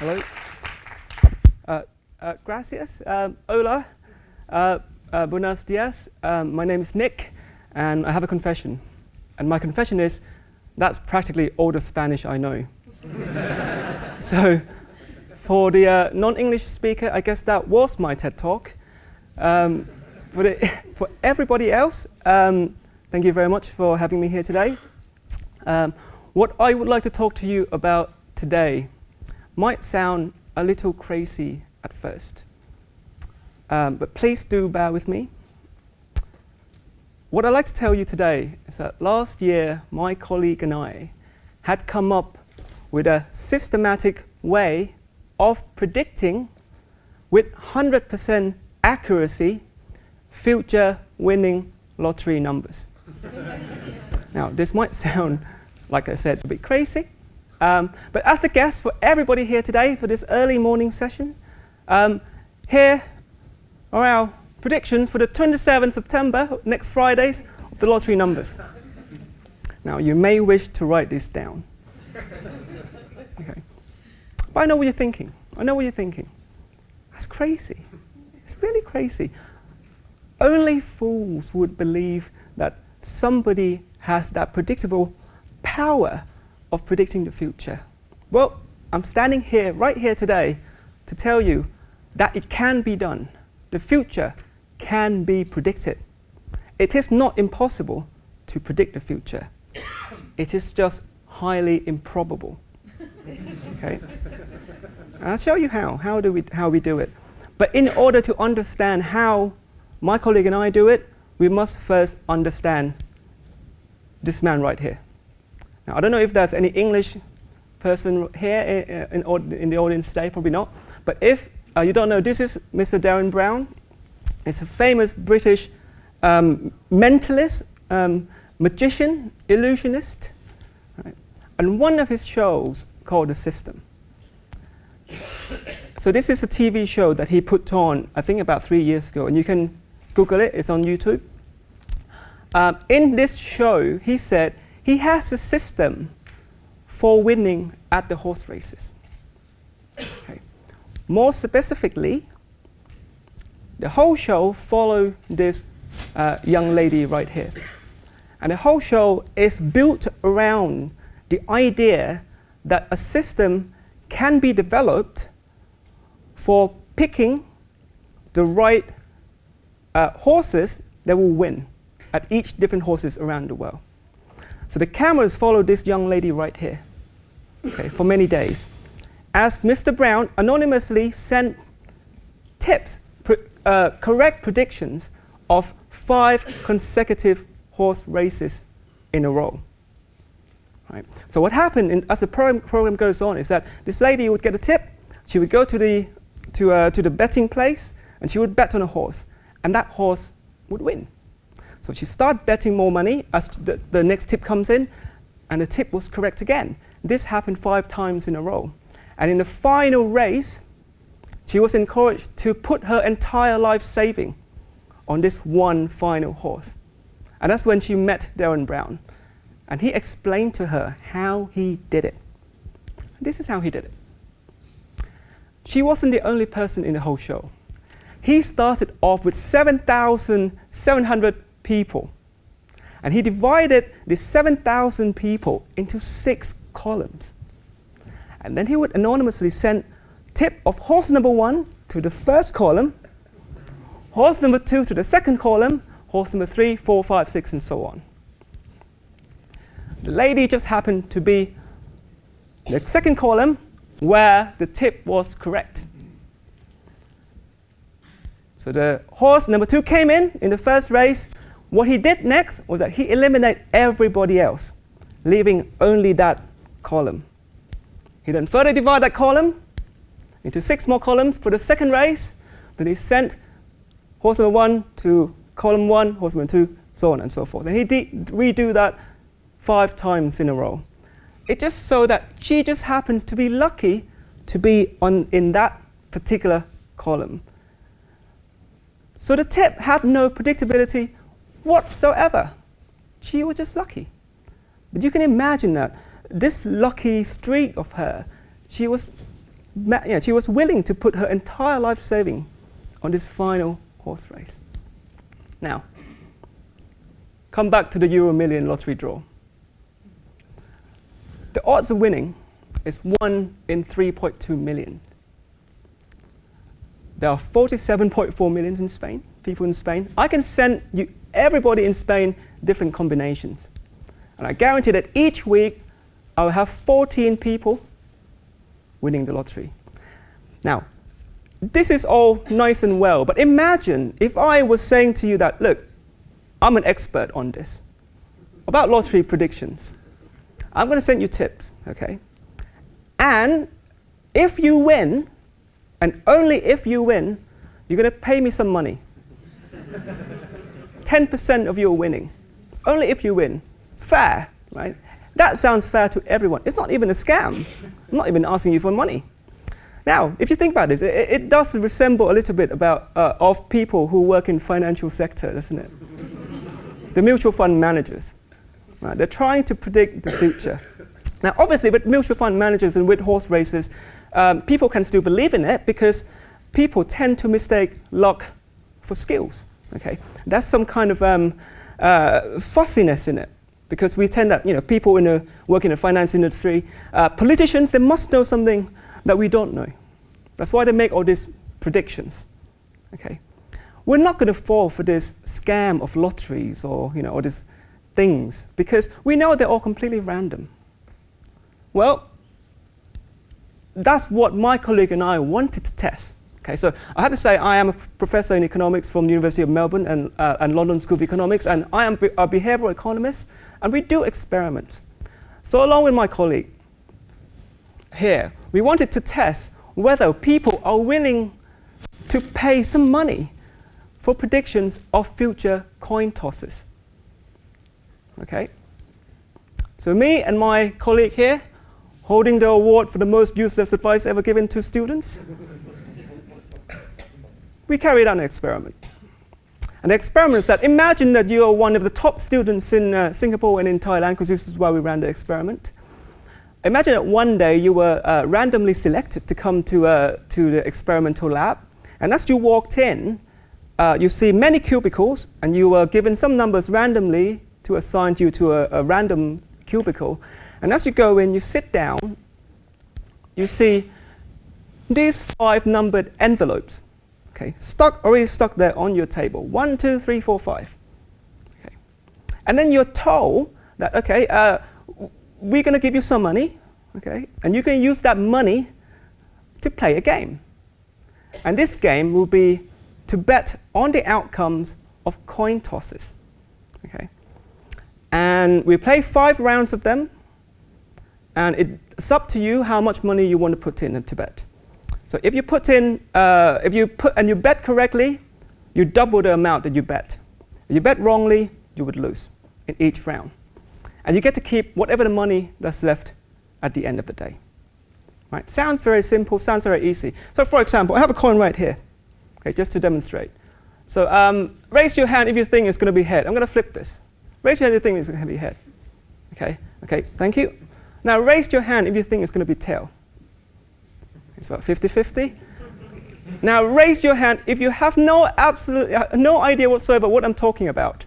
Hello. Gracias. Hola. Buenos dias. My name is Nick, and I have a confession. And my confession is, that's practically all the Spanish I know. So, for the non-English speaker, I guess that was my TED Talk. For everybody else, thank you very much for having me here today. What I would like to talk to you about today might sound a little crazy at first, but please do bear with me. What I'd like to tell you today is that last year, my colleague and I had come up with a systematic way of predicting with 100% accuracy future winning lottery numbers. Now, this might sound, like I said, a bit crazy, but as the guest for everybody here today for this early morning session, here are our predictions for the 27th September, next Fridays, of the lottery numbers. Now, you may wish to write this down. Okay. But I know what you're thinking. I know what you're thinking. That's crazy. It's really crazy. Only fools would believe that somebody has that predictable power of predicting the future. Well, I'm standing here, right here today, to tell you that it can be done. The future can be predicted. It is not impossible to predict the future. It is just highly improbable. Okay? And I'll show you how we do it. But in order to understand how my colleague and I do it, we must first understand this man right here. Now, I don't know if there's any English person here in the audience today, probably not. But if you don't know, this is Mr. Darren Brown. He's a famous British mentalist, magician, illusionist. Right? And one of his shows called The System. So this is a TV show that he put on, I think about 3 years ago, and you can Google it, it's on YouTube. In this show, he said he has a system for winning at the horse races. Okay. More specifically, the whole show followed this young lady right here. And the whole show is built around the idea that a system can be developed for picking the right horses that will win at each different horses around the world. So the cameras followed this young lady right here, okay, for many days, as Mr. Brown anonymously sent tips, correct predictions of 5 consecutive horse races in a row. Right. So what happened as the program goes on is that this lady would get a tip, she would go to the betting place, and she would bet on a horse, and that horse would win. So she started betting more money as the next tip comes in, and the tip was correct again. This happened 5 times in a row. And in the final race, she was encouraged to put her entire life saving on this one final horse. And that's when she met Darren Brown. And he explained to her how he did it. This is how he did it. She wasn't the only person in the whole show. He started off with 7,700 people. And he divided the 7,000 people into 6 columns. And then he would anonymously send tip of horse number 1 to the first column, horse number 2 to the second column, horse number 3, 4, 5, 6, and so on. The lady just happened to be the second column where the tip was correct. So the horse number 2 came in the first race. What he did next was that he eliminated everybody else, leaving only that column. He then further divided that column into 6 more columns for the second race. Then he sent horse number 1 to column 1, horse number 2, so on and so forth. And he redo that 5 times in a row. It just so that she just happens to be lucky to be in that particular column. So the tip had no predictability whatsoever. She was just lucky. But you can imagine that this lucky streak of her, she was she was willing to put her entire life saving on this final horse race. Now, come back to the Euro Million lottery draw. The odds of winning is 1 in 3.2 million. There are 47.4 million in Spain, people in Spain. I can send you, everybody in Spain, different combinations. And I guarantee that each week I will have 14 people winning the lottery. Now, this is all nice and well, but imagine if I was saying to you that, look, I'm an expert on this, about lottery predictions. I'm going to send you tips, okay? And if you win, and only if you win, you're going to pay me some money. 10% of your winning. Only if you win. Fair, right? That sounds fair to everyone. It's not even a scam. I'm not even asking you for money. Now, if you think about this, it does resemble a little bit about of people who work in financial sector, doesn't it? The mutual fund managers. Right? They're trying to predict the future. Now, obviously, with mutual fund managers and with horse races, people can still believe in it because people tend to mistake luck for skills. Okay, that's some kind of fussiness in it, because we tend that, people work in the finance industry, politicians, they must know something that we don't know. That's why they make all these predictions. Okay, we're not going to fall for this scam of lotteries or all these things, because we know they're all completely random. Well, that's what my colleague and I wanted to test. Okay, so I have to say I am a professor in economics from the University of Melbourne and London School of Economics, and I am a behavioral economist, and we do experiments. So along with my colleague here, we wanted to test whether people are willing to pay some money for predictions of future coin tosses. Okay, so me and my colleague here, holding the award for the most useless advice ever given to students, we carried out an experiment. And the experiment is that, imagine that you are one of the top students in Singapore and in Thailand, because this is why we ran the experiment. Imagine that one day you were randomly selected to come to the experimental lab, and as you walked in, you see many cubicles, and you were given some numbers randomly to assign you to a random cubicle. And as you go in, you sit down, you see these 5 numbered envelopes, okay, already stuck there on your table. 1, 2, 3, 4, 5. Okay. And then you're told that, okay, we're going to give you some money, okay, and you can use that money to play a game. And this game will be to bet on the outcomes of coin tosses. Okay. And we play 5 rounds of them, and it's up to you how much money you want to put in to bet. So if you put in, and you bet correctly, you double the amount that you bet. If you bet wrongly, you would lose in each round. And you get to keep whatever the money that's left at the end of the day. Right? Sounds very simple, sounds very easy. So for example, I have a coin right here, okay, just to demonstrate. So raise your hand if you think it's going to be head. I'm going to flip this. Raise your hand if you think it's going to be head. Okay, thank you. Now raise your hand if you think it's going to be tail. It's about 50-50. Now raise your hand if you have no idea whatsoever what I'm talking about.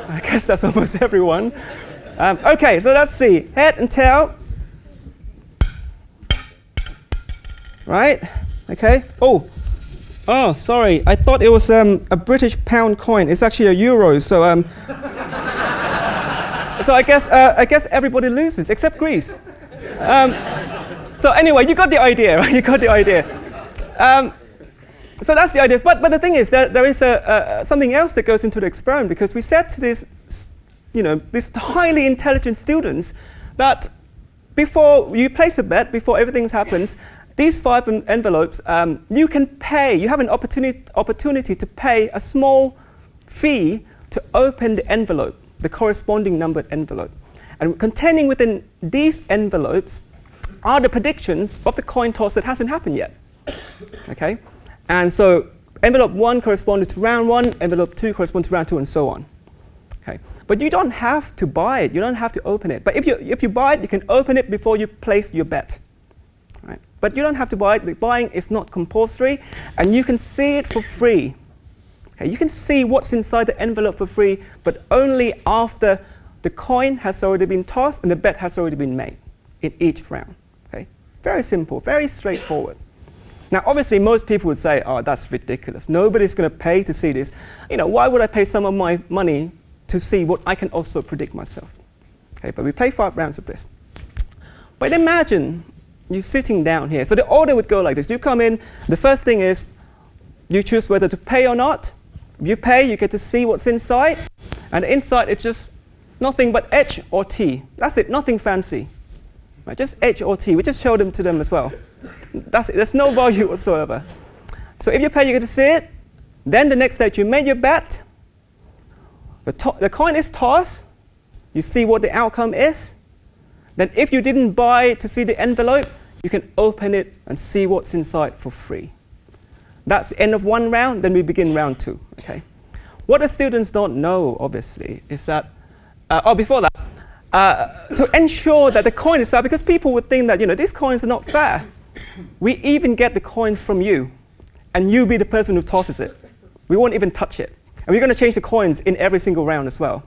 I guess that's almost everyone. Okay, so let's see. Head and tail. Right? Okay. Oh, sorry. I thought it was a British pound coin. It's actually a euro. So so I guess everybody loses except Greece. So anyway, you got the idea, right? You got the idea. So that's the idea. But the thing is that there is something else that goes into the experiment, because we said to these highly intelligent students that before you place a bet, before everything happens, these 5 envelopes, you can pay. You have an opportunity to pay a small fee to open the envelope, the corresponding numbered envelope. And containing within these envelopes are the predictions of the coin toss that hasn't happened yet. Okay? And so envelope 1 corresponded to round 1, envelope 2 corresponded to round 2, and so on. Okay? But you don't have to buy it. You don't have to open it. But if you buy it, you can open it before you place your bet. Right? But you don't have to buy it. The buying is not compulsory, and you can see it for free. Okay? You can see what's inside the envelope for free, but only after the coin has already been tossed and the bet has already been made in each round. Okay? Very simple, very straightforward. Now, obviously, most people would say, oh, that's ridiculous. Nobody's going to pay to see this. Why would I pay some of my money to see what I can also predict myself? Okay, but we play 5 rounds of this. But imagine you sitting down here. So the order would go like this. You come in. The first thing is you choose whether to pay or not. If you pay, you get to see what's inside. And inside, it's just nothing but H or T. That's it, nothing fancy. Right, just H or T. We just show them to them as well. That's it. There's no value whatsoever. So if you pay, you get to see it. Then the next stage, you made your bet. The coin is tossed. You see what the outcome is. Then if you didn't buy to see the envelope, you can open it and see what's inside for free. That's the end of 1 round. Then we begin round 2. Okay. What the students don't know, obviously, is that, before that, to ensure that the coin is fair, because people would think that, these coins are not fair. We even get the coins from you, and you be the person who tosses it. We won't even touch it. And we're going to change the coins in every single round as well.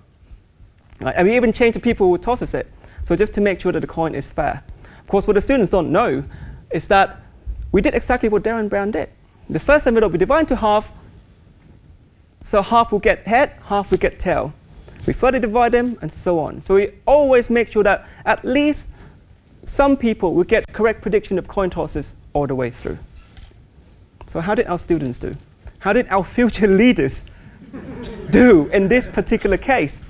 Right? And we even change the people who tosses it, so just to make sure that the coin is fair. Of course, what the students don't know is that we did exactly what Darren Brown did. The first envelope we divide into half, so half will get head, half will get tail. We further divide them, and so on. So we always make sure that at least some people will get correct prediction of coin tosses all the way through. So how did our students do? How did our future leaders do in this particular case?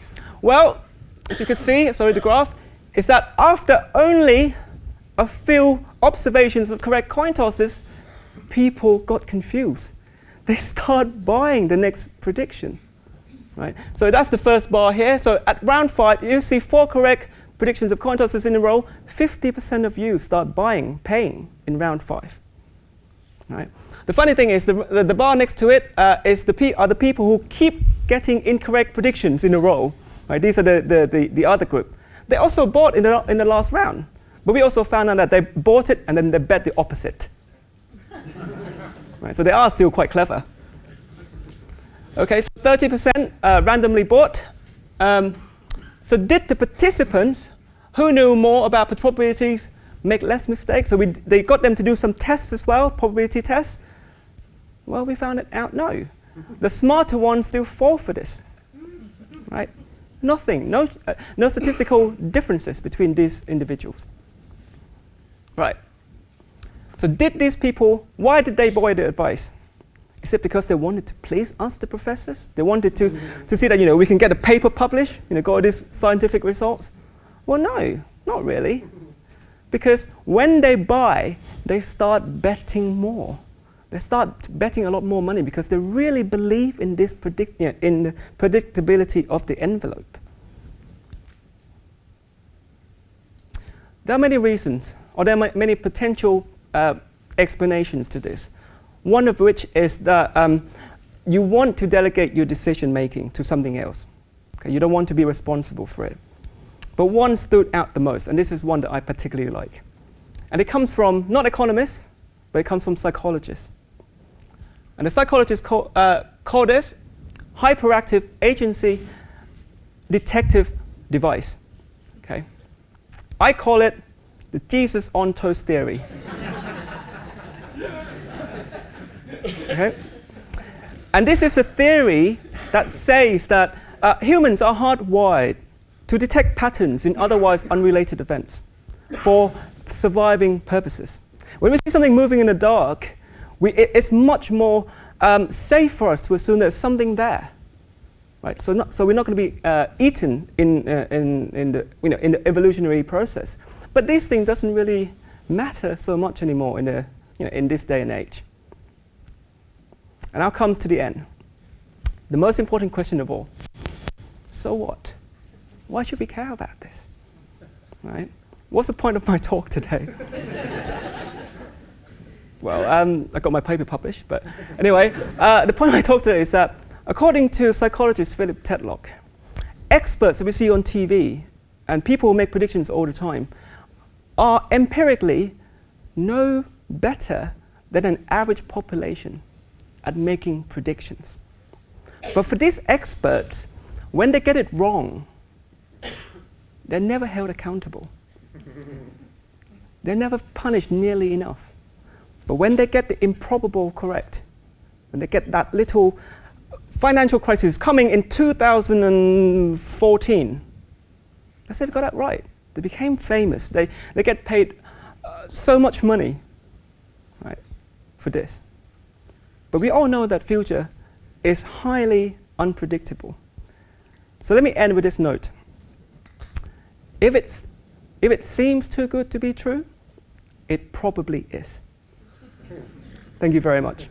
Well, as you can see, sorry, the graph, is that after only a few observations of correct coin tosses, people got confused. They start buying the next prediction. Right? So that's the first bar here. So at round 5, you see 4 correct predictions of coin tosses in a row. 50% of you start paying in round 5. Right? The funny thing is the bar next to it are the people who keep getting incorrect predictions in a row. Right? These are the other group. They also bought in the last round, but we also found out that they bought it and then they bet the opposite. Right? So they are still quite clever. Okay, so 30% randomly bought. So did the participants who knew more about probabilities make less mistakes? So they got them to do some tests as well, probability tests. Well, we found it out, no. The smarter ones still fall for this. Right? Nothing, no statistical differences between these individuals. Right. So did these people, why did they buy the advice? Is it because they wanted to please us, the professors? They wanted to see that, we can get a paper published, got all these scientific results? Well, no, not really. Because when they buy, they start betting more. They start betting a lot more money because they really believe in this in the predictability of the envelope. There are many reasons, or there are many potential explanations to this. One of which is that you want to delegate your decision making to something else. Okay? You don't want to be responsible for it. But one stood out the most, and this is one that I particularly like. And it comes from not economists, but it comes from psychologists. And the psychologists call this hyperactive agency detective device. Okay? I call it the Jesus on toast theory. Okay? And this is a theory that says that humans are hardwired to detect patterns in otherwise unrelated events for surviving purposes. When we see something moving in the dark, it's much more safe for us to assume there's something there. Right? So we're not going to be eaten in the evolutionary process. But this thing doesn't really matter so much anymore in this day and age. And now comes to the end. The most important question of all. So what? Why should we care about this? Right? What's the point of my talk today? Well, I got my paper published, but anyway, the point of my talk today is that according to psychologist Philip Tetlock, experts that we see on TV and people who make predictions all the time are empirically no better than an average population at making predictions. But for these experts, when they get it wrong, they're never held accountable. They're never punished nearly enough. But when they get the improbable correct, when they get that little financial crisis coming in 2014, let's say they got that right. They became famous. They get paid so much money, right, for this. But we all know that future is highly unpredictable. So let me end with this note. If it seems too good to be true, it probably is. Thank you very much.